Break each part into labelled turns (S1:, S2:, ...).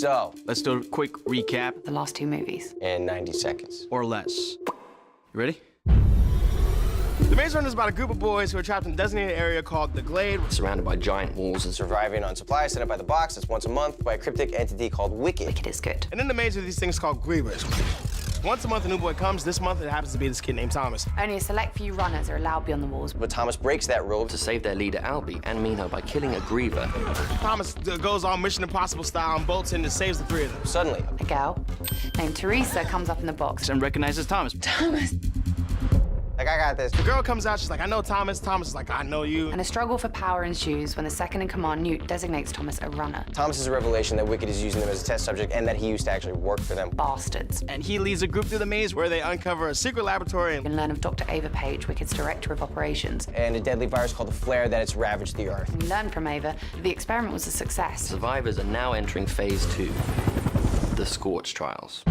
S1: So,
S2: Let's do a quick recap.
S3: The last two movies.
S1: in 90 seconds.
S2: Or less. You ready?
S4: The Maze Runner is about a group of boys who are trapped in a designated area called the Glade.
S1: Surrounded by giant walls and surviving on supplies sent up by the box that's once a month by a cryptic entity called Wicked.
S3: Wicked is good.
S4: And in the maze are these things called grievers. Once a month, a new boy comes. This month, it happens to be this kid named Thomas.
S3: Only a select few runners are allowed beyond the walls.
S1: But Thomas breaks that rule to save their leader, Albie, and Minho by killing a griever.
S4: Thomas goes all Mission Impossible style and bolts in and saves the three of them.
S1: Suddenly,
S3: A girl named Teresa comes up in the box.
S2: And recognizes Thomas.
S1: like, I got this.
S4: The girl comes out, she's like, I know Thomas. Thomas is like, I know you.
S3: And a struggle for power ensues when the second-in-command, Newt, designates Thomas a runner.
S1: Thomas is a revelation that Wicked is using them as a test subject and that he used to actually work for them.
S3: Bastards.
S4: And he leads a group through the maze where they uncover a secret laboratory.
S3: You can learn of Dr. Ava Page, Wicked's director of operations.
S1: And a deadly virus called the Flare that has ravaged the Earth.
S3: We learned from Ava that the experiment was a success.
S1: Survivors are now entering phase 2, the Scorch Trials.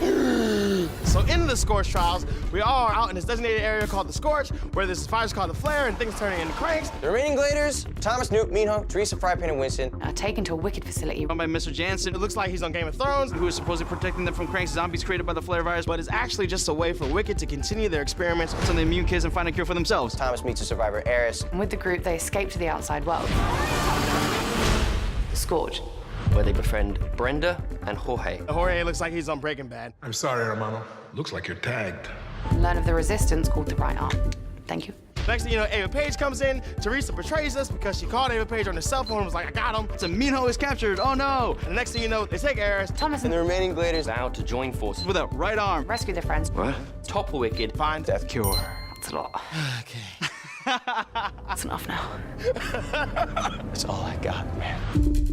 S4: So in the Scorch trials, we all are out in this designated area called the Scorch, where this virus called the Flare and things turning into cranks.
S1: The remaining Gladers, Thomas, Newt, Minho, Teresa, Frypan, and Winston.
S3: Are taken to a Wicked facility.
S2: Run by Mr. Jansen,
S4: It looks like he's on Game of Thrones,
S2: who is supposedly protecting them from cranks zombies created by the flare virus, but
S4: but it's actually just a way for Wicked to continue their experiments.
S2: on the immune kids and find a cure for themselves.
S1: Thomas meets a survivor, Eris,
S3: And with the group, they escape to the outside world. The Scorch.
S1: where they befriend Brenda and Jorge.
S4: Jorge looks like he's on Breaking Bad.
S5: I'm sorry, hermano. Looks like you're tagged.
S3: And learn of the resistance called the Right Arm. Thank you.
S4: Next thing you know, Ava Page comes in. Teresa betrays us because she called Ava Page on her cell phone and was like, I got him.
S2: So Minho is captured. Oh no!
S4: And the next thing you know, they take Eris.
S3: Thomas
S1: And
S3: and
S1: the remaining Gladers vow to join forces
S2: With a right arm.
S3: rescue their friends.
S1: What? Topple Wicked,
S4: Find
S1: Death Cure.
S3: That's a lot.
S4: Okay.
S3: That's enough now.
S1: That's all I got, man.